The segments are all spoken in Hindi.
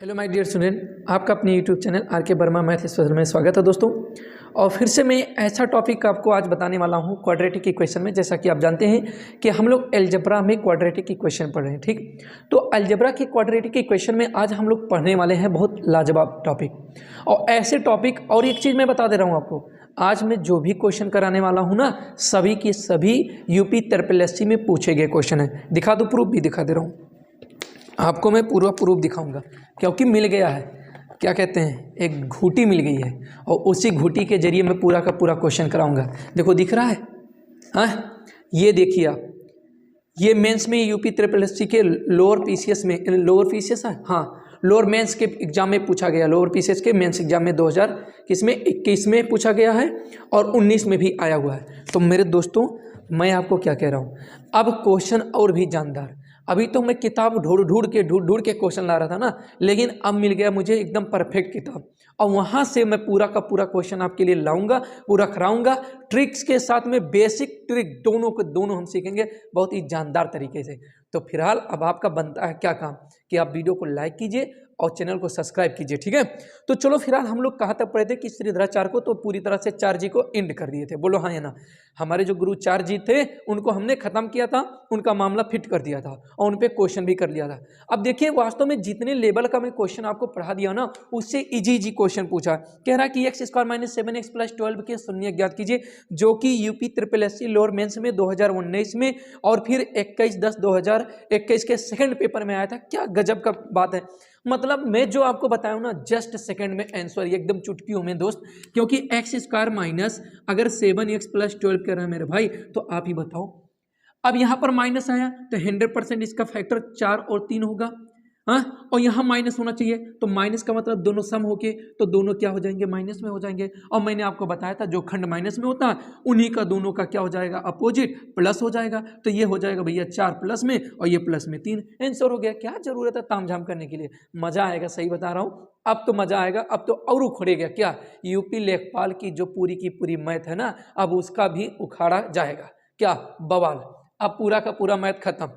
हेलो माय डियर स्टूडेंट, आपका अपने यूट्यूब चैनल आर के वर्मा मैथ स्पेशल में स्वागत है दोस्तों। और फिर से मैं ऐसा टॉपिक आपको आज बताने वाला हूँ क्वाड्रेटिक इक्वेशन में। जैसा कि आप जानते हैं कि हम लोग अलजेब्रा में क्वाड्रेटिक इक्वेशन पढ़ रहे हैं, ठीक। तो अलजेब्रा की क्वाड्रेटिक इक्वेशन में आज हम लोग पढ़ने वाले हैं बहुत लाजवाब टॉपिक। और ऐसे टॉपिक, और एक चीज़ मैं बता दे रहा हूँ आपको, आज मैं जो भी क्वेश्चन कराने वाला हूँ ना, सभी की सभी यूपी ट्रिपल में पूछे गए क्वेश्चन है। दिखा दो, प्रूफ भी दिखा दे रहा हूँ आपको, मैं पूरा प्रूफ दिखाऊंगा क्योंकि मिल गया है, क्या कहते हैं, एक घूटी मिल गई है और उसी घूटी के जरिए मैं पूरा का पूरा क्वेश्चन कराऊंगा। देखो दिख रहा है, हाँ ये देखिए आप, ये मेंस में यूपी ट्रिपल एस सी के लोअर पीसीएस में, लोअर पीसीएस है, हाँ लोअर मेंस के एग्जाम में पूछा गया। लोअर पीसीएस के मेंस एग्जाम में 2021 में पूछा गया है और 19 में भी आया हुआ है। तो मेरे दोस्तों, मैं आपको क्या कह रहा हूँ, अब क्वेश्चन और भी जानदार। अभी तो मैं किताब ढूंढ के क्वेश्चन ला रहा था ना, लेकिन अब मिल गया मुझे एकदम परफेक्ट किताब, और वहाँ से मैं पूरा का पूरा क्वेश्चन आपके लिए लाऊंगा, पूरा कराऊंगा ट्रिक्स के साथ में। बेसिक ट्रिक दोनों को दोनों हम सीखेंगे बहुत ही जानदार तरीके से। तो फिलहाल अब आपका बनता है क्या काम कि आप वीडियो को लाइक कीजिए और चैनल को सब्सक्राइब कीजिए, ठीक है। तो चलो फिलहाल हम लोग कहाँ तक पढ़े थे कि श्रीधराचार्य को तो पूरी तरह से 4G को एंड कर दिए थे, बोलो हाँ या ना। हमारे जो गुरु 4G थे उनको हमने खत्म किया था, उनका मामला फिट कर दिया था और उन पे क्वेश्चन भी कर लिया था। अब देखिए वास्तव में जितने लेवल का मैं क्वेश्चन आपको पढ़ा दिया ना, उससे इजी क्वेश्चन पूछा। कह रहा कि x² - 7x + 12 के शून्य ज्ञात कीजिए, जो कि UP triple S C lower mains में 2019 में और फिर 21/10/2021 के सेकंड पेपर में आया था। क्या गजब का बात है, मतलब मैं जो आपको बताया हूं ना, जस्ट सेकंड में आंसर एकदम चुटकियों में दोस्त। क्योंकि x² अगर 7x + 12 कर रहा है मेरे भाई, तो आप ही बताओ। अब यहां पर माइनस आया तो 100% इसका फैक्टर 4 और 3 होगा, हाँ, और यहाँ माइनस होना चाहिए, तो माइनस का मतलब दोनों सम होके तो दोनों क्या हो जाएंगे, माइनस में हो जाएंगे। और मैंने आपको बताया था जो खंड माइनस में होता है उन्हीं का दोनों का क्या हो जाएगा, अपोजिट प्लस हो जाएगा। तो ये हो जाएगा भैया 4 प्लस में और ये प्लस में 3, आंसर हो गया। क्या जरूरत है तामझाम करने के लिए, मजा आएगा, सही बता रहा हूँ। अब तो मजा आएगा, अब तो और उखड़ेगा क्या, यूपी लेखपाल की जो पूरी की पूरी मैथ है ना, अब उसका भी उखाड़ा जाएगा। क्या बवाल, अब पूरा का पूरा मैथ खत्म,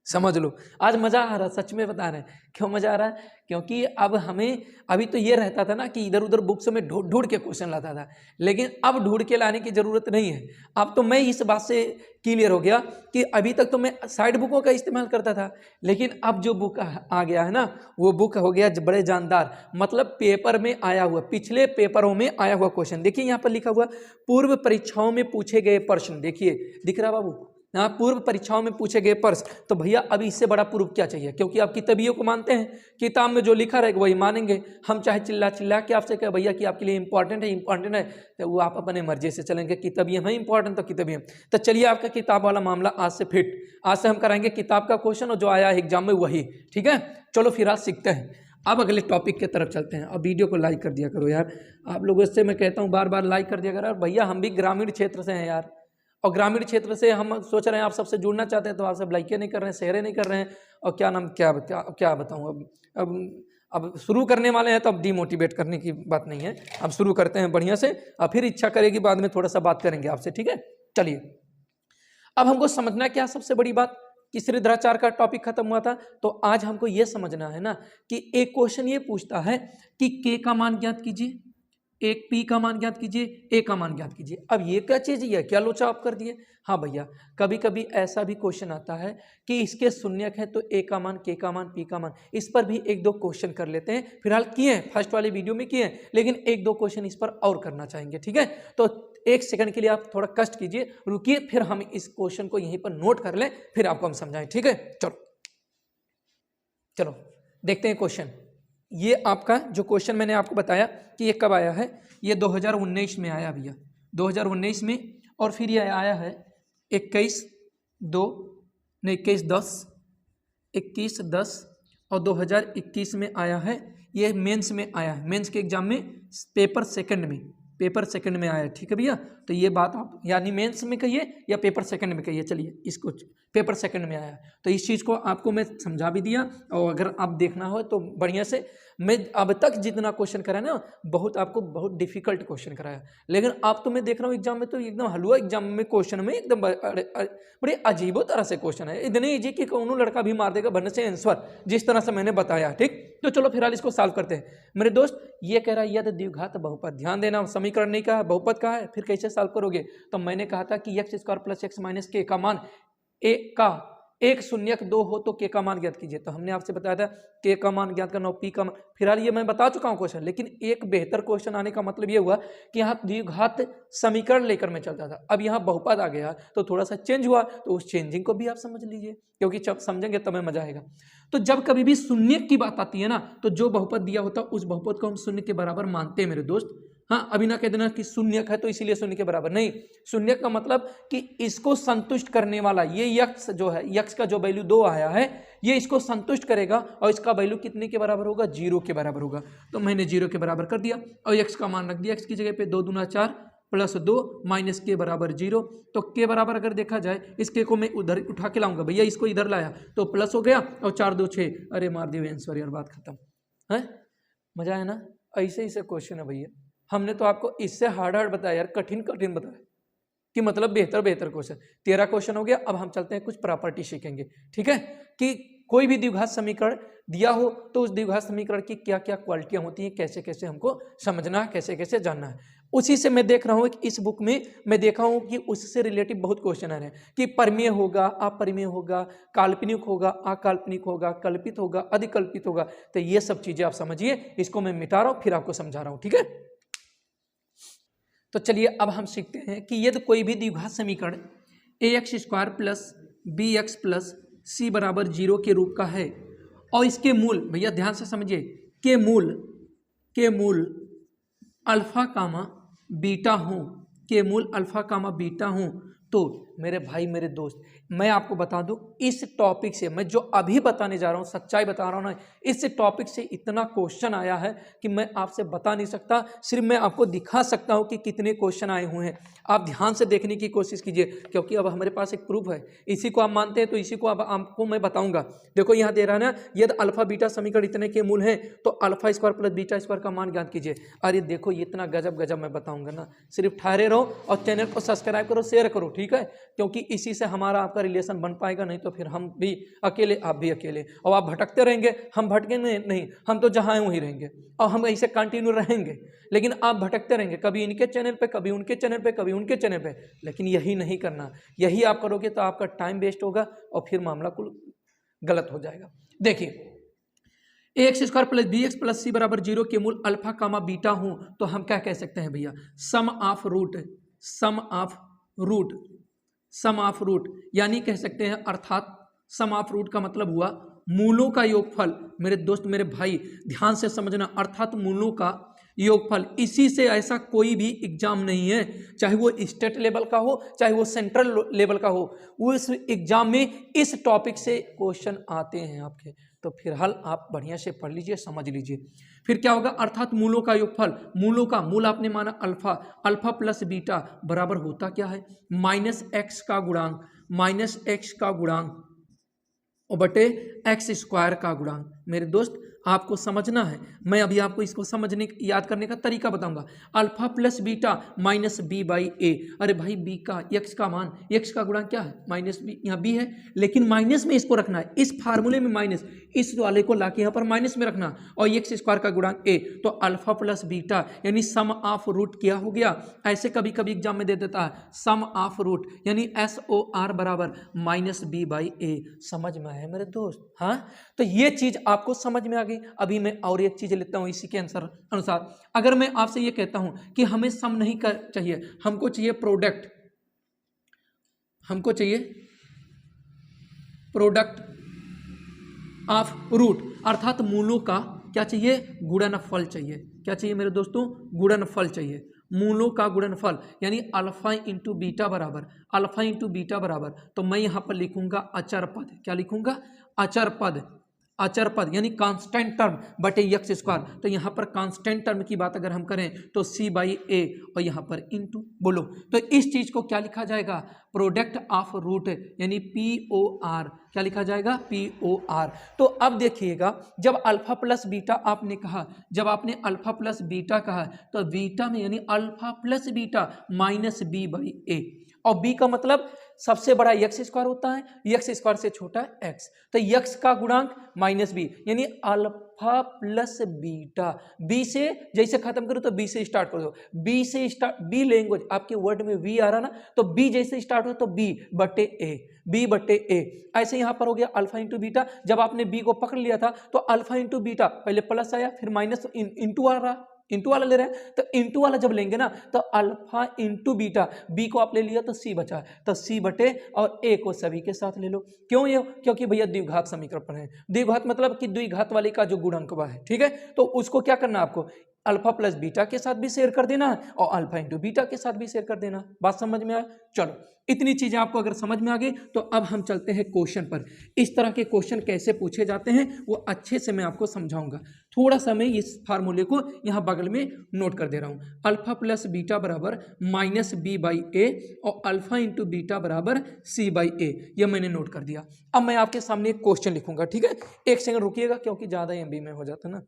समझ लो। आज मजा आ रहा, सच में बता रहे हैं। क्यों मजा आ रहा है, क्योंकि अब हमें, अभी तो ये रहता था ना कि इधर उधर बुक्स में ढूंढ के क्वेश्चन लाता था, लेकिन अब ढूंढ के लाने की जरूरत नहीं है। अब तो मैं इस बात से क्लियर हो गया कि अभी तक तो मैं साइड बुकों का इस्तेमाल करता था, लेकिन अब जो बुक आ गया है ना, वो बुक हो गया बड़े जानदार, मतलब पेपर में आया हुआ, पिछले पेपरों में आया हुआ क्वेश्चन। देखिए यहाँ पर लिखा हुआ पूर्व परीक्षाओं में पूछे गए प्रश्न, देखिए दिख रहा बाबू, हाँ पूर्व परीक्षाओं में पूछे गए प्रश्न। तो भैया अभी इससे बड़ा प्रूफ क्या चाहिए, क्योंकि आप किताबियों को मानते हैं, किताब में जो लिखा रहेगा वही मानेंगे। हम चाहे चिल्ला चिल्ला के आपसे कहे भैया कि आपके लिए इंपॉर्टेंट है, तो वो आप अपने मर्जी से चलेंगे, किताबियाँ हैं इंपॉर्टेंट तो किताबियाँ। तो चलिए आपका किताब वाला मामला आज से फिट, आज से हम कराएंगे किताब का क्वेश्चन और जो आया है एग्जाम में वही, ठीक है। चलो फिर आज सीखते हैं, अब अगले टॉपिक की तरफ चलते हैं। अब वीडियो को लाइक कर दिया करो यार, आप लोगों से मैं कहता हूँ बार बार लाइक कर दिया करो। भैया हम भी ग्रामीण क्षेत्र से हैं यार, और ग्रामीण क्षेत्र से हम सोच रहे हैं आप सबसे जुड़ना चाहते हैं, तो आप सब लाइकें नहीं कर रहे हैं, शेयरें नहीं कर रहे हैं, और क्या नाम क्या बताऊं। अब शुरू करने वाले हैं तो अब डिमोटिवेट करने की बात नहीं है, अब शुरू करते हैं बढ़िया से, और फिर इच्छा करेगी बाद में थोड़ा सा बात करेंगे आपसे, ठीक है। चलिए अब हमको समझना क्या सबसे बड़ी बात कि श्रीधराचार्य का टॉपिक खत्म हुआ था, तो आज हमको ये समझना है ना कि एक क्वेश्चन ये पूछता है कि के का मान ज्ञात कीजिए, एक पी का मान ज्ञात कीजिए, ए का मान ज्ञात कीजिए। अब ये क्या चीज है, क्या लोचा आप कर दिए। हाँ भैया, कभी कभी ऐसा भी क्वेश्चन आता है कि इसके शून्यक है, तो ए का मान, के का मान, पी का मान, इस पर भी एक दो क्वेश्चन कर लेते हैं। फिलहाल किए हैं, फर्स्ट वाली वीडियो में किए हैं, लेकिन एक दो क्वेश्चन इस पर और करना चाहेंगे, ठीक है। तो एक सेकंड के लिए आप थोड़ा कष्ट कीजिए, रुकिए, फिर हम इस क्वेश्चन को यहीं पर नोट कर लें, फिर आपको हम समझाएं, ठीक है। चलो देखते हैं क्वेश्चन। ये आपका जो क्वेश्चन मैंने आपको बताया कि ये कब आया है, ये 2019 में आया भैया, 2019 में, और फिर ये आया है 21/10 और 2021 में आया है। ये मेंस में आया है, मेंस के एग्जाम में पेपर सेकंड में आया है, ठीक है भैया। तो ये बात आप यानी मेंस में कहिए या पेपर सेकंड में कहिए, चलिए इसको पेपर सेकंड में आया। तो इस चीज़ को आपको मैं समझा भी दिया, और अगर आप देखना हो तो बढ़िया से, मैं अब तक जितना क्वेश्चन कराया ना आपको बहुत डिफिकल्ट क्वेश्चन कराया, लेकिन अब तो मैं देख रहा हूँ एग्जाम में तो एकदम हलवा एग्जाम में क्वेश्चन में एकदम बड़े अजीबो तरह से क्वेश्चन है, इतने ईजी कि कौन लड़का भी मार देगा बनने से आंसर, जिस तरह से मैंने बताया। ठीक, तो चलो फिलहाल इसको सॉल्व करते हैं। मेरे दोस्त ये कह रहा है यदि द्विघात बहुपद, ध्यान देना समीकरण नहीं कहा, बहुपद कहा है, फिर कैसे सॉल्व करोगे? तो मैंने कहा था कि x square plus x minus के का मान एक शून्यक 2 हो तो के का मान ज्ञात कीजिए। तो हमने आपसे बताया था के का मान ज्ञात करना, पी का मान, फिलहाल ये मैं बता चुका हूँ क्वेश्चन, लेकिन एक बेहतर क्वेश्चन आने का मतलब ये हुआ कि यहाँ द्विघात समीकरण लेकर मैं चलता था, अब यहाँ बहुपद आ गया तो थोड़ा सा चेंज हुआ, तो उस चेंजिंग को भी आप समझ लीजिए, क्योंकि जब समझेंगे तब मजा आएगा। तो जब कभी भी शून्य की बात आती है ना, तो जो बहुपद दिया होता है उस बहुपद को हम शून्य के बराबर मानते हैं मेरे दोस्त। हाँ, अभी ना कह देना कि शून्यक है तो इसीलिए शून्य के बराबर, नहीं, शून्यक का मतलब कि इसको संतुष्ट करने वाला ये यक्ष जो है, यक्ष का जो वैल्यू 2 आया है ये इसको संतुष्ट करेगा, और इसका वैल्यू कितने के बराबर होगा? 0 के बराबर होगा। तो मैंने 0 के बराबर कर दिया और यक्ष का मान रख दिया, एक्स की जगह पे 2 दूना 4 प्लस 2 माइनस के बराबर 0। तो के बराबर अगर देखा जाए, इसके को मैं उधर उठा के लाऊंगा, भैया इसको इधर लाया तो प्लस हो गया, और 4 2 6, अरे मार दिए आंसर यार, बात खत्म है। मजा आया ना? ऐसे ऐसे क्वेश्चन है भैया, हमने तो आपको इससे हार्ड बताया यार, कठिन बताया कि मतलब बेहतर क्वेश्चन। 13 क्वेश्चन हो गया। अब हम चलते हैं कुछ प्रॉपर्टी सीखेंगे, ठीक है, कि कोई भी द्विघात समीकरण दिया हो तो उस द्विघात समीकरण की क्या क्या क्वालिटियां होती हैं, कैसे कैसे हमको समझना है, कैसे कैसे जानना है। उसी से मैं देख रहा हूँ कि इस बुक में मैं देखा हूँ कि उससे रिलेटिव बहुत क्वेश्चन आ रहे हैं कि परिमेय होगा, अपरिमेय होगा, काल्पनिक होगा, अकाल्पनिक होगा, कल्पित होगा, अधिकल्पित होगा। तो ये सब चीजें आप समझिए, इसको मैं मिटा रहा हूँ फिर आपको समझा रहा हूँ, ठीक है। तो चलिए अब हम सीखते हैं कि यदि कोई भी द्विघात समीकरण ax square plus B X plus C बराबर 0 के रूप का है और इसके मूल, भैया ध्यान से समझिए, के मूल अल्फा कामा बीटा हूँ, के मूल अल्फा कामा बीटा हूँ, तो मेरे भाई मेरे दोस्त मैं आपको बता दूं, इस टॉपिक से मैं जो अभी बताने जा रहा हूं, सच्चाई बता रहा हूं ना, इस टॉपिक से इतना क्वेश्चन आया है कि मैं आपसे बता नहीं सकता, सिर्फ मैं आपको दिखा सकता हूं कि कितने क्वेश्चन आए हुए हैं। आप ध्यान से देखने की कोशिश कीजिए, क्योंकि अब हमारे पास एक प्रूफ है, इसी को आप मानते हैं तो इसी को अब आपको मैं बताऊंगा। देखो यहाँ दे रहा है ना, यदि अल्फा बीटा समीकरण इतने के मूल हैं तो alpha square plus beta square का मान ज्ञात कीजिए। अरे देखो इतना गजब मैं बताऊंगा ना, सिर्फ ठहरे रहो और चैनल को सब्सक्राइब करो, शेयर करो, ठीक है, क्योंकि इसी से हमारा आपका रिलेशन बन पाएगा, नहीं तो फिर हम भी अकेले आप भी अकेले, और आप भटकते रहेंगे, हम भटकेंगे नहीं, हम तो जहाँ वहीं रहेंगे और हम ऐसे कंटिन्यू रहेंगे, लेकिन आप भटकते रहेंगे, कभी इनके चैनल पे, कभी उनके चैनल पे, कभी उनके चैनल पे। लेकिन यही नहीं करना, यही आप करोगे तो आपका टाइम वेस्ट होगा और फिर मामला कुल गलत हो जाएगा। देखिए X square plus B X plus C बराबर 0 के मूल अल्फा कामा बीटा हूं, तो हम क्या कह सकते हैं भैया, सम ऑफ रूट यानी कह सकते हैं, अर्थात सम ऑफ रूट का मतलब हुआ मूलों का योगफल। मेरे दोस्त मेरे भाई ध्यान से समझना, अर्थात मूलों का योगफल। इसी से ऐसा कोई भी एग्जाम नहीं है, चाहे वो स्टेट लेवल का हो चाहे वो सेंट्रल लेवल का हो, उस एग्जाम में इस टॉपिक से क्वेश्चन आते हैं आपके। तो फिलहाल आप बढ़िया से पढ़ लीजिए, समझ लीजिए। फिर क्या होगा, अर्थात मूलों का योगफल, मूलों का मूल आपने माना अल्फा, अल्फा प्लस बीटा बराबर होता क्या है, माइनस एक्स का गुणांक और बटे एक्स स्क्वायर का गुणांक। मेरे दोस्त आपको समझना है, मैं अभी आपको इसको समझने याद करने का तरीका बताऊंगा। Alpha plus beta minus B by A, अरे भाई बी का एक्स का मान, एक्स का गुणांक क्या है, माइनस बी, यहाँ बी है लेकिन माइनस में इसको रखना है, इस फार्मूले में माइनस, इस वाले को लाके यहाँ पर माइनस में रखना, और एक्स स्क्वायर का गुणांक ए, तो अल्फा प्लस बीटा यानी सम ऑफ रूट क्या हो गया, ऐसे कभी कभी एग्जाम में दे देता है, सम ऑफ रूट यानी SOR बराबर माइनस बी बाई ए। समझ में आया मेरे दोस्त? हाँ, तो ये चीज आपको समझ में आ गई। अभी मैं और एक चीज लेता हूं इसी के अनुसार, अगर मैं आपसे ये कहता हूं कि हमें सम नहीं कर चाहिए, हमको चाहिए प्रोडक्ट, ऑफ रूट, अर्थात मूलों का क्या चाहिए, गुणनफल चाहिए। क्या चाहिए मेरे दोस्तों, गुणनफल चाहिए, मूलों का गुणनफल, यानी अल्फा इंटू बीटा बराबर, तो मैं यहां पर लिखूंगा अचर पद। क्या लिखूंगा, अचर पद, अचर पद यानी कांस्टेंट टर्म बटे एक्स स्क्वायर। तो यहाँ पर कांस्टेंट टर्म की बात अगर हम करें तो c बाई ए और यहाँ पर इनटू बोलो तो इस चीज को क्या लिखा जाएगा, प्रोडक्ट ऑफ रूट यानी POR। क्या लिखा जाएगा, POR। तो अब देखिएगा जब अल्फा प्लस बीटा आपने कहा, जब आपने अल्फा प्लस बीटा कहा तो बीटा में यानी alpha plus beta minus B by A, और b का मतलब सबसे बड़ा एक्स स्क्वायर होता है, एक्स स्क्वायर से छोटा एक्स, तो एक्स का गुणांक माइनस बी यानी अल्फा प्लस बीटा। बी से जैसे खत्म करो तो बी से स्टार्ट कर दो, बी से स्टार्ट, बी लैंग्वेज आपके वर्ड में वी आ रहा ना, तो बी जैसे स्टार्ट हो तो बी बटे ए, बी बटे ए। ऐसे यहां पर हो गया अल्फा इंटू बीटा। जब आपने बी को पकड़ लिया था तो अल्फा इंटू बीटा, पहले प्लस आया फिर माइनस इंटू आ रहा, इंटू वाला ले रहे हैं, तो इंटू वाला जब लेंगे ना तो अल्फा इंटू बीटा, बी को आप ले लिया तो सी बचा, तो सी बटे और ए को सभी के साथ ले लो। क्यों ये, क्योंकि भैया द्विघात समीकरण पर है। द्विघात मतलब कि द्विघात वाले का जो गुणांक है, ठीक है, तो उसको क्या करना आपको, अल्फा प्लस बीटा के साथ भी शेयर कर देना है और अल्फा इंटू बीटा के साथ भी शेयर कर देना। बात समझ में आया? चलो इतनी चीजें आपको अगर समझ में आ गई तो अब हम चलते हैं क्वेश्चन पर। इस तरह के क्वेश्चन कैसे पूछे जाते हैं वो अच्छे से मैं आपको समझाऊंगा। थोड़ा सा मैं इस फार्मूले को यहाँ बगल में नोट कर दे रहा हूँ। अल्फा प्लस बीटा बराबर माइनस बी बाई ए और अल्फा इंटू बीटा बराबर सी बाई ए, यह मैंने नोट कर दिया। अब मैं आपके सामने एक क्वेश्चन लिखूंगा, ठीक है, एक सेकंड रुकिएगा क्योंकि ज्यादा एमबी में हो जाता है ना।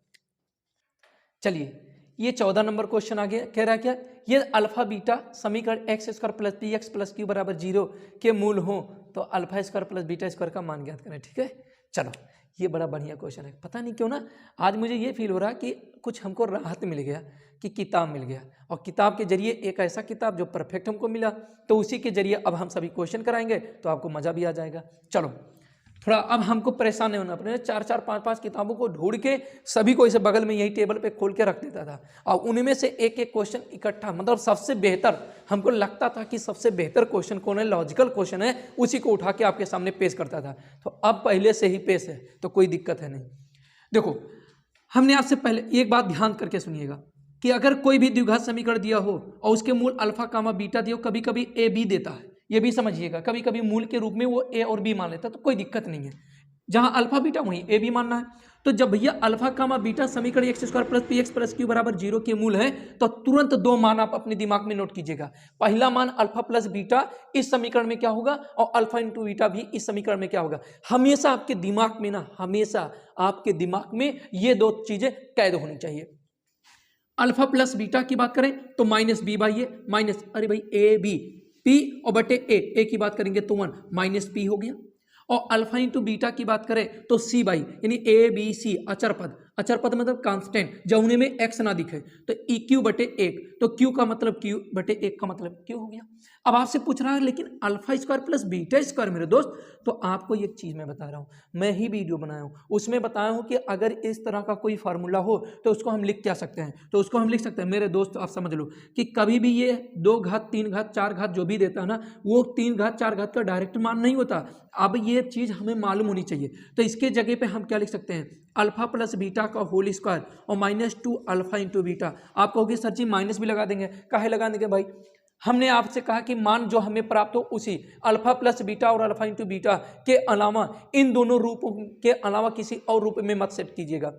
चलिए ये 14 नंबर क्वेश्चन आ गया। कह रहा है क्या, ये अल्फा बीटा समीकरण x square plus P x plus Q बराबर 0 के मूल हो तो alpha square plus beta square का मान ज्ञात करें। ठीक है, चलो ये बड़ा बढ़िया क्वेश्चन है। पता नहीं क्यों ना आज मुझे ये फील हो रहा है कि कुछ हमको राहत मिल गया, कि किताब मिल गया, और किताब के जरिए एक ऐसा किताब जो परफेक्ट हमको मिला, तो उसी के जरिए अब हम सभी क्वेश्चन कराएंगे तो आपको मजा भी आ जाएगा। चलो थोड़ा अब हमको परेशान नहीं होना पड़ेगा। 4-4 5-5 किताबों को ढूंढ के सभी को इसे बगल में यही टेबल पे खोल के रख देता था, और उनमें से एक एक क्वेश्चन इकट्ठा, मतलब सबसे बेहतर हमको लगता था कि सबसे बेहतर क्वेश्चन कौन है, लॉजिकल क्वेश्चन है, उसी को उठा के आपके सामने पेश करता था। तो अब पहले से ही पेश है तो कोई दिक्कत है नहीं। देखो हमने आपसे पहले एक बात ध्यान करके सुनिएगा कि अगर कोई भी द्विघात समीकरण दिया हो और उसके मूल अल्फा कामा बीटा दिया हो, कभी कभी ए बी देता है, ये भी समझिएगा, कभी कभी मूल के रूप में वो ए और बी मान लेता है, तो कोई दिक्कत नहीं है। जहां अल्फा बीटा वहीं ए बी मानना है। तो जब भैया अल्फा कामा बीटा समीकरण x square plus P x plus Q बराबर 0 के मूल है तो तुरंत दो मान आप अपने दिमाग में नोट कीजिएगा। पहला मान अल्फा प्लस बीटा इस समीकरण में क्या होगा, और अल्फा इंटू बीटा भी इस समीकरण में क्या होगा। हमेशा आपके दिमाग में ना, हमेशा आपके दिमाग में ये दो चीजें कैद होनी चाहिए। अल्फा प्लस बीटा की बात करें तो minus B by A, minus अरे भाई ए बी, पी और बटे ए की बात करेंगे तो 1 माइनस पी हो गया। और अल्फा इंटू बीटा की बात करें तो सी बाई यानी ए बी सी अचर पद, अचर पद मतलब कांस्टेंट, जब उन्हें में एक्स ना दिखे तो ई क्यू बटे 1, तो क्यू का मतलब क्यू बटे 1 का मतलब क्यू हो गया। अब आपसे पूछ रहा है लेकिन alpha square plus beta square मेरे दोस्त, तो आपको एक चीज मैं बता रहा हूँ, मैं ही वीडियो बनाया हूँ, उसमें बताया हूँ कि अगर इस तरह का कोई फार्मूला हो तो उसको हम लिख क्या सकते हैं, तो उसको हम लिख सकते हैं मेरे दोस्त, आप समझ लो कि कभी भी ये 2 घात 3 घात 4 घात जो भी देता है ना, वो 3 घात 4 घात का डायरेक्ट मान नहीं होता। अब ये चीज हमें मालूम होनी चाहिए, तो इसके जगह पे हम क्या लिख सकते हैं, अल्फा प्लस बीटा का होल स्क्वायर और -2 अल्फा इंटू बीटा। आप कहोगे सर जी माइनस भी लगा देंगे, काहे लगा देंगे भाई, हमने आपसे कहा कि मान जो हमें प्राप्त हो उसी अल्फा प्लस बीटा और अल्फा इंटू बीटा के अलावा इन दोनों रूपों के अलावा किसी और रूप में मत सेट कीजिएगा।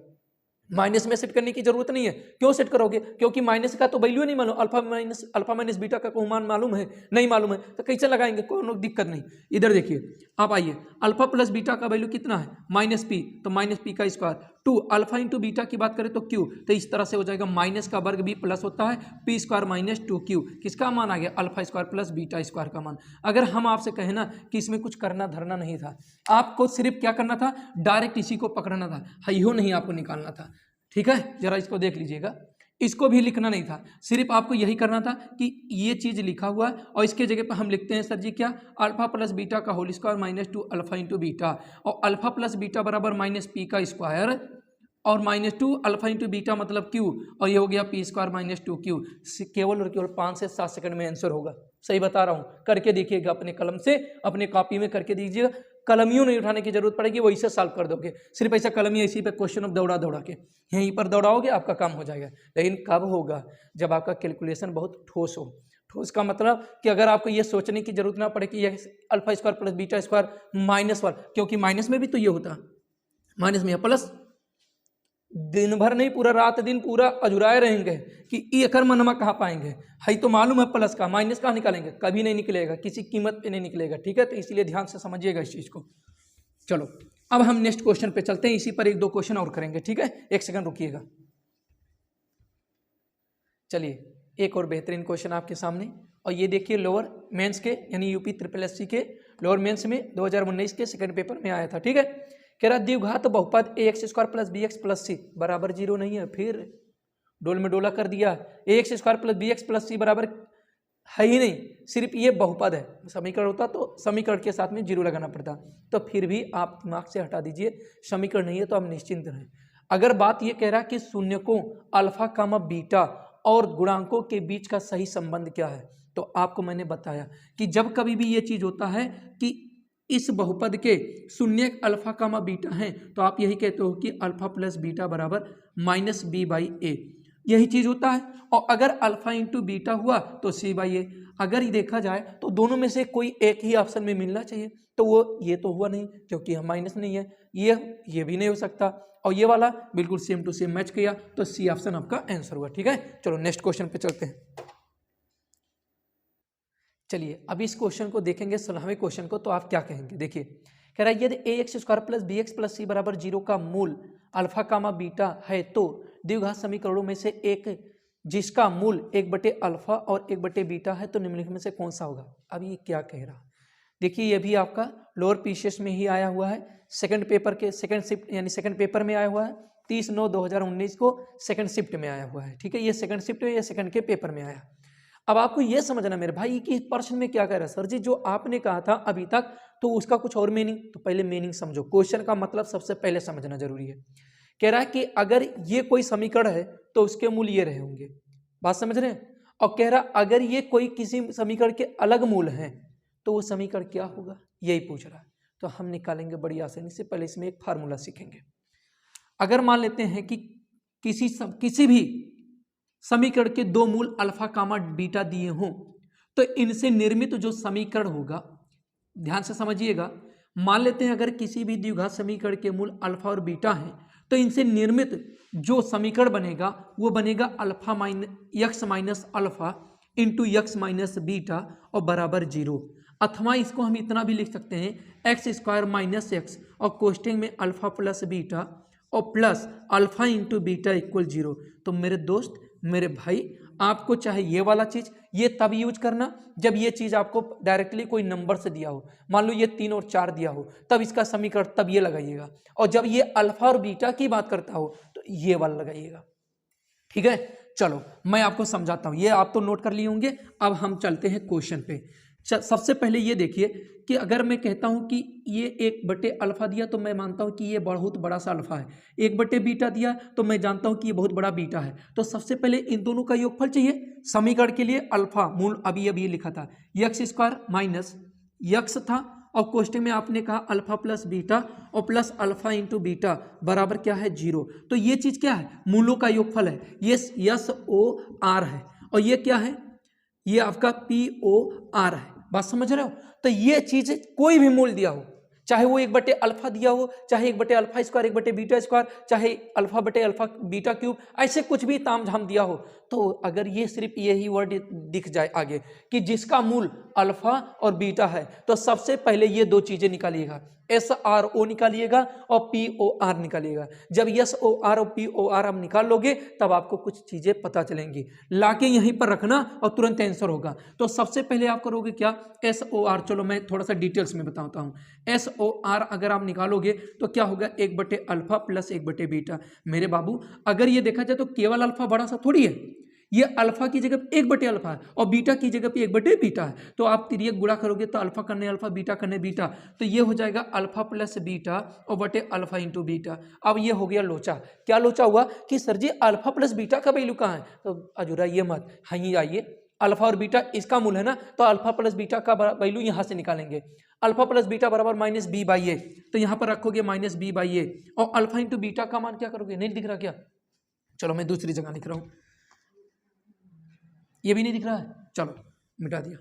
माइनस में सेट करने की जरूरत नहीं है। क्यों सेट करोगे, क्योंकि माइनस का तो वैल्यू नहीं मालूम, अल्फा माइनस बीटा का कोई मान मालूम है नहीं, मालूम है तो कैसे लगाएंगे, कोई दिक्कत नहीं। इधर देखिए आप आइए, अल्फा प्लस बीटा का वैल्यू कितना है माइनस पी, तो माइनस पी का स्क्वायर 2 अल्फा इंटू बीटा की बात करें तो क्यू, तो इस तरह से हो जाएगा माइनस का वर्ग भी प्लस होता है, पी स्क्वायर माइनस 2 किसका मान आ गया, alpha square plus beta square का मान। अगर हम आपसे कहें ना कि इसमें कुछ करना धरना नहीं था, आपको सिर्फ क्या करना था, डायरेक्ट इसी को पकड़ना था, हइयो नहीं आपको निकालना था। ठीक है, जरा इसको देख लीजिएगा, इसको भी लिखना नहीं था, सिर्फ आपको यही करना था कि ये चीज लिखा हुआ है और इसके जगह पर हम लिखते हैं सर जी क्या, अल्फा प्लस बीटा का whole square -2 alpha into beta, और अल्फा प्लस बीटा बराबर माइनस पी का स्क्वायर और -2 अल्फा इंटू बीटा मतलब क्यू, और ये हो गया पी स्क्वायर -2 केवल और केवल 5 से 7 सेकंड में आंसर होगा। सही बता रहा हूँ, करके देखिएगा अपने कलम से, अपने कॉपी में करके दीजिएगा, कलमियों नहीं उठाने की जरूरत पड़ेगी, वही से सॉल्व कर दोगे, सिर्फ ऐसा कलमी इसी पे क्वेश्चन ऑफ दौड़ा दौड़ा के यहीं पर दौड़ाओगे आपका काम हो जाएगा। लेकिन कब होगा, जब आपका कैलकुलेशन बहुत ठोस हो। ठोस का मतलब कि अगर आपको ये सोचने की जरूरत ना पड़े कि ये alpha square plus beta square -1, क्योंकि माइनस में भी तो ये होता, माइनस में प्लस, दिन भर नहीं पूरा रात दिन पूरा अजुराए रहेंगे कि एकर मनवा कहाँ पाएंगे, है तो मालूम है प्लस का, माइनस कहाँ निकालेंगे, कभी नहीं निकलेगा, किसी कीमत पे नहीं निकलेगा। ठीक है, तो इसीलिए ध्यान से समझिएगा इस चीज़ को। चलो अब हम नेक्स्ट क्वेश्चन पे चलते हैं, इसी पर एक दो क्वेश्चन और करेंगे। ठीक है, एक सेकंड रुकिएगा। चलिए एक और बेहतरीन क्वेश्चन आपके सामने, और ये देखिए लोअर मेंस के यानी यूपी SSSC के लोअर मेंस में 2019 के सेकंड पेपर में आया था। ठीक है, कह रहा द्विघात बहुपद ax² + bx + c बराबर 0 नहीं है। फिर डोल में डोला कर दिया, ax² + bx + c बराबर है ही नहीं, सिर्फ ये बहुपद है। समीकरण होता तो समीकरण के साथ में 0 लगाना पड़ता, तो फिर भी आप दिमाग से हटा दीजिए, समीकरण नहीं है तो आप निश्चिंत रहें। अगर बात ये कह रहा है कि शून्यकों अल्फा कामा बीटा और गुणांकों के बीच का सही संबंध क्या है, तो आपको मैंने बताया कि जब कभी भी ये चीज होता है कि इस बहुपद के शून्य अल्फा कामा बीटा हैं, तो आप यही कहते हो कि अल्फा प्लस बीटा बराबर -b/a, यही चीज होता है। और अगर अल्फा इंटू बीटा हुआ तो c/a। अगर ये देखा जाए तो दोनों में से कोई एक ही ऑप्शन में मिलना चाहिए, तो वो ये तो हुआ नहीं क्योंकि हम माइनस नहीं है, ये भी नहीं हो सकता, और ये वाला बिल्कुल सेम टू सेम मैच किया, तो सी ऑप्शन आपका आंसर हुआ। ठीक है, चलो नेक्स्ट क्वेश्चन पे चलते हैं। चलिए अब इस क्वेश्चन को देखेंगे, 16वें क्वेश्चन को, तो आप क्या कहेंगे। देखिए कह रहा है यदि ax² + bx + c बराबर 0 का मूल अल्फा कामा बीटा है, तो द्विघात समीकरणों में से एक जिसका मूल 1/अल्फा और 1/बीटा है, तो निम्नलिखित में से कौन सा होगा। अब ये क्या कह रहा, देखिए ये भी आपका लोअर पीसीएस में ही आया हुआ है, सेकंड पेपर के सेकंड शिफ्ट यानी सेकंड पेपर में आया हुआ है, 30/9/2019 को सेकंड शिफ्ट में आया हुआ है। ठीक है, ये सेकंड शिफ्ट में, ये सेकंड के पेपर में आया। अब आपको ये समझना मेरे भाई कि प्रश्न में क्या कह रहा है, सर जी जो आपने कहा था अभी तक तो उसका कुछ और मीनिंग, तो पहले मीनिंग समझो, क्वेश्चन का मतलब सबसे पहले समझना जरूरी है। कह रहा है कि अगर ये कोई समीकरण है तो उसके मूल ये रहे होंगे, बात समझ रहे हैं। और कह रहा अगर ये कोई किसी समीकरण के अलग मूल हैं तो वो समीकरण क्या होगा, यही पूछ रहा है। तो हम निकालेंगे बड़ी आसानी से, पहले इसमें एक फार्मूला सीखेंगे। अगर मान लेते हैं कि किसी भी समीकरण के दो मूल अल्फा कामा बीटा दिए हों, तो इनसे निर्मित जो समीकरण होगा, ध्यान से समझिएगा, मान लेते हैं अगर किसी भी द्विघात समीकरण के मूल अल्फा और बीटा हैं, तो इनसे निर्मित जो समीकरण बनेगा वो बनेगा x minus alpha into x minus beta और बराबर 0। अथवा इसको हम इतना भी लिख सकते हैं x² - x और कोष्टक में अल्फा प्लस बीटा और plus alpha into beta equal 0। तो मेरे दोस्त मेरे भाई, आपको चाहे ये वाला चीज ये तब यूज करना जब ये चीज आपको डायरेक्टली कोई नंबर से दिया हो, मान लो ये 3 और 4 दिया हो, तब इसका समीकरण तब ये लगाइएगा, और जब ये अल्फा और बीटा की बात करता हो तो ये वाला लगाइएगा। ठीक है, चलो मैं आपको समझाता हूं, ये आप तो नोट कर लिए होंगे। अब हम चलते हैं क्वेश्चन पे। सबसे पहले ये देखिए कि अगर मैं कहता हूं कि ये 1/अल्फा दिया तो मैं मानता हूं कि ये बहुत बड़ा सा अल्फा है, 1/बीटा दिया तो मैं जानता हूं कि ये बहुत बड़ा बीटा है। तो सबसे पहले इन दोनों का योगफल चाहिए समीकरण के लिए। अल्फा मूल अभी लिखा था x² माइनस x था, और क्वेश्चन में आपने कहा अल्फा प्लस बीटा और प्लस अल्फा इंटू बीटा बराबर क्या है 0। तो ये चीज क्या है, मूलों का योगफल है, ये SOR है, और ये क्या है, ये आपका POR है। बात समझ रहे हो। तो ये चीज कोई भी मूल दिया हो, चाहे वो 1/अल्फा दिया हो, चाहे 1/अल्फा², 1/बीटा², चाहे अल्फा/अल्फा बीटा क्यूब, ऐसे कुछ भी तामझाम दिया हो, तो अगर ये सिर्फ यही वर्ड दिख जाए आगे कि जिसका मूल अल्फा और बीटा है, तो सबसे पहले ये दो चीजें निकालिएगा, SRO निकालिएगा और POR निकालिएगा। जब SOR और POR आप निकाल लोगे तब आपको कुछ चीजें पता चलेंगी, लाके यहीं पर रखना और तुरंत आंसर होगा। तो सबसे पहले आप करोगे क्या, SOR, चलो मैं थोड़ा सा डिटेल्स में बताता हूँ। SOR अगर आप निकालोगे तो क्या होगा, 1/अल्फा प्लस 1/बीटा। मेरे बाबू अगर ये देखा जाए तो केवल अल्फा बड़ा सा थोड़ी है, ये अल्फा की जगह 1/अल्फा है और बीटा की जगह पे 1/बीटा है। तो आप तिर्यक गुणा करोगे तो अल्फा करने अल्फा, बीटा करने बीटा, तो ये हो जाएगा अल्फा प्लस बीटा और बटे अल्फा इंटू बीटा। अब ये हो गया लोचा। क्या लोचा हुआ कि सर जी अल्फा प्लस बीटा का वैल्यू कहाँ है, तो अजुराइए मत, हाँ आइए, अल्फा और बीटा इसका मूल है ना, तो अल्फा प्लस बीटा का वैल्यू यहाँ से निकालेंगे। अल्फा प्लस बीटा बराबर -b/a, तो यहाँ पर रखोगे -b/a, और अल्फा इंटू बीटा का मान क्या करोगे, नहीं दिख रहा क्या, चलो मैं दूसरी जगह लिख रहा हूँ, ये भी नहीं दिख रहा है, चलो मिटा दिया।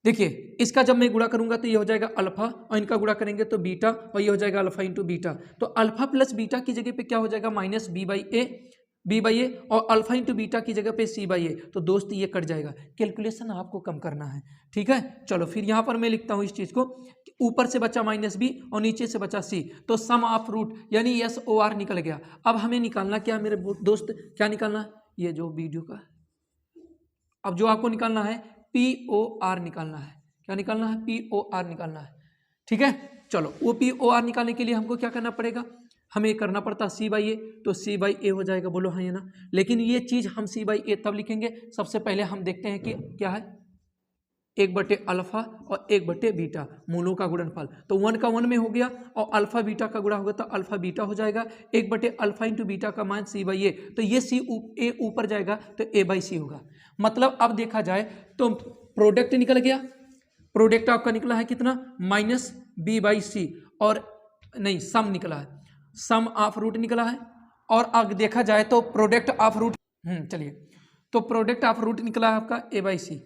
देखिए इसका जब मैं गुणा करूंगा तो ये हो जाएगा अल्फा और इनका गुणा करेंगे तो बीटा और ये हो जाएगा अल्फा इंटू बीटा। तो अल्फा प्लस बीटा की जगह पे क्या हो जाएगा माइनस बी बाई ए और अल्फा इंटू बीटा की जगह पे सी बाई ए। तो दोस्त ये कट जाएगा, कैलकुलेशन आपको कम करना है, ठीक है। चलो फिर यहाँ पर मैं लिखता हूँ इस चीज़ को, ऊपर से बचा माइनस बी और नीचे से बचा सी, तो सम ऑफ रूट यानी एस ओ आर निकल गया। अब हमें निकालना क्या मेरे दोस्त, क्या निकालना है, ये जो वीडियो का, अब जो आपको निकालना है पी ओ आर निकालना है। क्या निकालना है, पी ओ आर निकालना है, ठीक है। चलो वो पी ओ आर निकालने के लिए हमको क्या करना पड़ेगा, हमें करना पड़ता सी बाई ए, तो सी बाई ए हो जाएगा, बोलो हाँ या ना। लेकिन ये चीज़ हम सी बाई ए तब लिखेंगे, सबसे पहले हम देखते हैं कि क्या है, 1/अल्फा और 1/बीटा मूलों का गुणनफल। तो 1 का 1 में हो गया और अल्फा बीटा का गुणा होगा तो अल्फा बीटा हो जाएगा। 1/अल्फा इंटू बीटा का मान सी बाई ए, तो ये सी ए ऊपर जाएगा तो ए बाई सी होगा। मतलब अब देखा जाए तो प्रोडक्ट निकल गया, प्रोडक्ट आपका निकला है कितना, माइनस बी बाई सी, और नहीं सम निकला है, सम ऑफ रूट निकला है। और अब देखा जाए तो प्रोडक्ट ऑफ रूट, चलिए, तो प्रोडक्ट ऑफ रूट निकला है आपका ए बाई सी।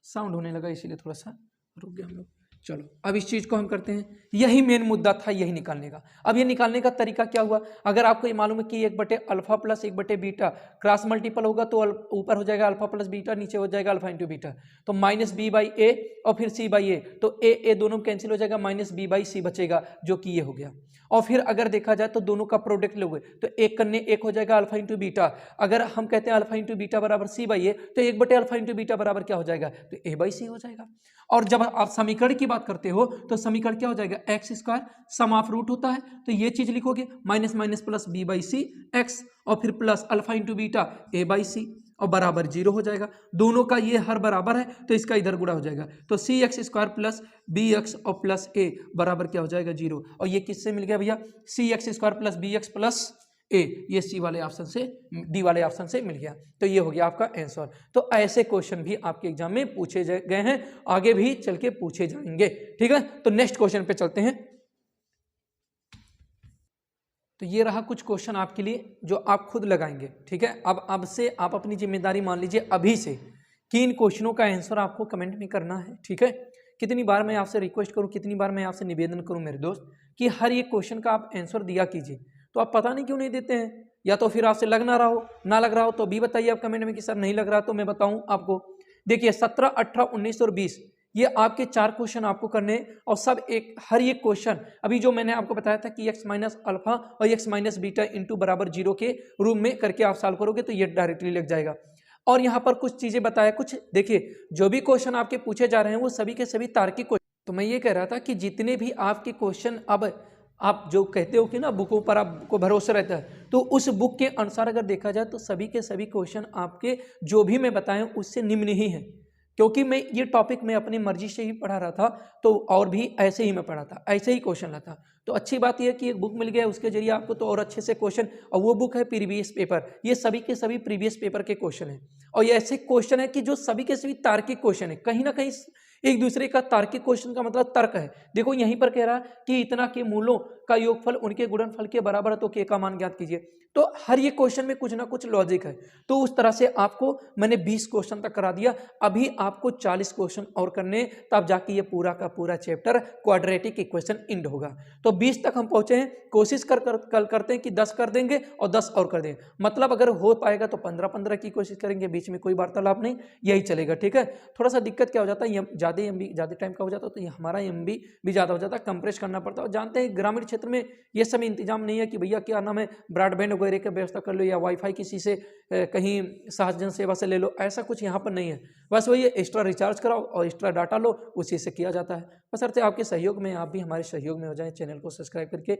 साउंड होने लगा इसीलिए थोड़ा सा रुक गया हम लोग। चलो अब इस चीज़ को हम करते हैं, यही मेन मुद्दा था, यही निकालने का। अब ये निकालने का तरीका क्या हुआ, अगर आपको ये मालूम है कि 1/अल्फा प्लस 1/बीटा क्रॉस मल्टीपल होगा तो ऊपर हो जाएगा अल्फा प्लस बीटा, नीचे हो जाएगा अल्फा इंटू बीटा, तो माइनस बी बाई ए और फिर सी बाई ए, तो ए दोनों कैंसिल हो जाएगा, माइनस बी बाई सी बचेगा, जो कि ये हो गया। और फिर अगर देखा जाए तो दोनों का प्रोडक्ट लोगे तो एक करने एक हो जाएगा अल्फा इंटू बीटा। अगर हम कहते हैं अल्फा इंटू बीटा बराबर सी बाई ए, तो 1/अल्फा इंटू बीटा बराबर क्या हो जाएगा, तो ए बाई सी हो जाएगा। और जब आप समीकरण की बात करते हो तो समीकरण क्या हो जाएगा, X square sum of root होता है, तो ये चीज लिखोगे minus minus plus B by C X और फिर plus alpha into beta A by C और बराबर 0 हो जाएगा। दोनों का ये हर बराबर है तो इसका इधर गुणा हो जाएगा, तो C X square plus B X और प्लस ए बराबर क्या हो जाएगा 0। और ये किससे मिल गया भैया, C X square plus B X plus A, ये सी वाले ऑप्शन से, डी वाले ऑप्शन से मिल गया। तो ये हो गया आपका आंसर। तो ऐसे क्वेश्चन भी आपके एग्जाम में पूछे गए हैं, आगे भी चल के पूछे जाएंगे, ठीक है। तो नेक्स्ट क्वेश्चन पे चलते हैं। तो ये रहा कुछ क्वेश्चन आपके लिए जो आप खुद लगाएंगे, ठीक है। अब से आप अपनी जिम्मेदारी मान लीजिए अभी से कि इन क्वेश्चनों का आंसर आपको कमेंट में करना है, ठीक है। कितनी बार मैं आपसे रिक्वेस्ट करूं, कितनी बार मैं आपसे निवेदन करूं मेरे दोस्त कि हर एक क्वेश्चन का आप आंसर दिया कीजिए। तो आप पता नहीं क्यों नहीं देते हैं, या तो फिर आपसे लग ना रहा हो, ना लग रहा हो तो भी बताइए आप कमेंट में कि सर नहीं लग रहा, तो मैं बताऊं आपको। देखिए 17, 18, 19 और 20 ये आपके 4 क्वेश्चन आपको करने हैं और सब हर एक क्वेश्चन अभी जो मैंने आपको बताया था कि x माइनस अल्फा और x माइनस बीटा इंटू बराबर 0 के रूप में करके आप सॉल्व करोगे तो ये डायरेक्टली लग जाएगा। और यहाँ पर कुछ चीजें बताया, कुछ देखिए जो भी क्वेश्चन आपके पूछे जा रहे हैं वो सभी के सभी तार्किक क्वेश्चन। तो मैं ये कह रहा था कि जितने भी आपके क्वेश्चन, अब आप जो कहते हो कि ना बुकों पर आपको भरोसा रहता है, तो उस बुक के अनुसार अगर देखा जाए तो सभी के सभी क्वेश्चन आपके जो भी मैं बताया उससे निम्न ही है। क्योंकि मैं ये टॉपिक मैं अपनी मर्जी से ही पढ़ा रहा था, तो और भी ऐसे ही मैं पढ़ा था, ऐसे ही क्वेश्चन लाता। तो अच्छी बात यह है कि एक बुक मिल गया, उसके जरिए आपको तो और अच्छे से क्वेश्चन, और वो बुक है प्रीवियस पेपर, ये सभी के सभी प्रीवियस पेपर के क्वेश्चन हैं। और ये ऐसे क्वेश्चन है कि जो सभी के सभी तार्किक क्वेश्चन है, कहीं ना कहीं एक दूसरे का तार्किक क्वेश्चन का मतलब तर्क है। देखो यहीं पर कह रहा है कि इतना के मूलों का योगफल उनके गुणनफल के बराबर है, तो के का मान ज्ञात कीजिए। तो हर ये क्वेश्चन में कुछ ना कुछ लॉजिक है। तो उस तरह से आपको मैंने 20 क्वेश्चन तक करा दिया, अभी आपको 40 क्वेश्चन और करने, तब जाके ये पूरा का पूरा चैप्टर क्वाड्रेटिक इक्वेशन इंड होगा। तो 20 तक हम पहुंचे हैं, कोशिश कल करते हैं कि 10 कर देंगे और 10 और कर देंगे। मतलब अगर हो पाएगा तो 15-15 की कोशिश करेंगे, बीच में कोई वार्तालाप नहीं, यही चलेगा, ठीक है। थोड़ा सा दिक्कत क्या हो जाता है, ज़्यादा टाइम का हो जाता है, तो ये हमारा एमबी भी ज़्यादा हो जाता है, कंप्रेस करना पड़ता है। जानते हैं ग्रामीण क्षेत्र में ये सब इंतजाम नहीं है कि भैया क्या नाम है ब्रॉडबैंड वगैरह की व्यवस्था कर लो या वाईफाई किसी से कहीं सहज सेवा से ले लो, ऐसा कुछ यहाँ पर नहीं है। बस वही एक्स्ट्रा रिचार्ज कराओ और एक्स्ट्रा डाटा लो, उसी से किया जाता है। बशर्ते आपके सहयोग में, आप भी हमारे सहयोग में हो जाएं चैनल को सब्सक्राइब करके।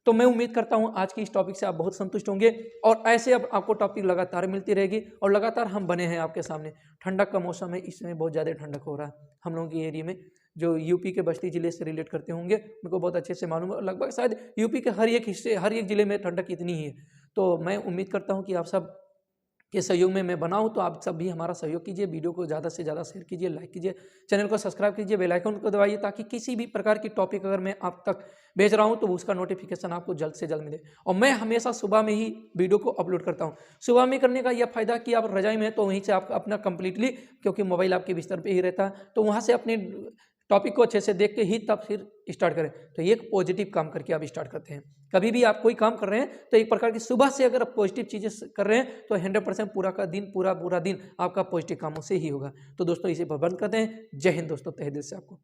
तो मैं उम्मीद करता हूं आज की इस टॉपिक से आप बहुत संतुष्ट होंगे, और ऐसे अब आपको टॉपिक लगातार मिलती रहेगी और लगातार हम बने हैं आपके सामने। ठंडक का मौसम है, इस समय बहुत ज़्यादा ठंडक हो रहा है हम लोगों के एरिया में, जो यूपी के बस्ती जिले से रिलेट करते होंगे उनको बहुत अच्छे से मालूम है। लगभग शायद यूपी के हर एक हिस्से, हर एक जिले में ठंडक इतनी ही है। तो मैं उम्मीद करता हूँ कि आप सब के सहयोग में मैं बनाऊं, तो आप सब भी हमारा सहयोग कीजिए, वीडियो को ज़्यादा से ज़्यादा शेयर कीजिए, लाइक कीजिए, चैनल को सब्सक्राइब कीजिए, बेल आइकन को दबाइए, ताकि किसी भी प्रकार की टॉपिक अगर मैं आप तक भेज रहा हूं तो उसका नोटिफिकेशन आपको जल्द से जल्द मिले। और मैं हमेशा सुबह में ही वीडियो को अपलोड करता हूँ। सुबह में करने का यह फायदा कि आप रजाई में, तो वहीं से आप अपना कंप्लीटली, क्योंकि मोबाइल आपके बिस्तर पर ही रहता है, तो वहाँ से अपने टॉपिक को अच्छे से देख के ही तब फिर स्टार्ट करें। तो ये एक पॉजिटिव काम करके आप स्टार्ट करते हैं। कभी भी आप कोई काम कर रहे हैं तो एक प्रकार की सुबह से अगर आप पॉजिटिव चीज़ें कर रहे हैं तो 100% पूरा दिन आपका पॉजिटिव कामों से ही होगा। तो दोस्तों इसे बंद करते हैं। जय हिंद दोस्तों, तहे दिल से आपको।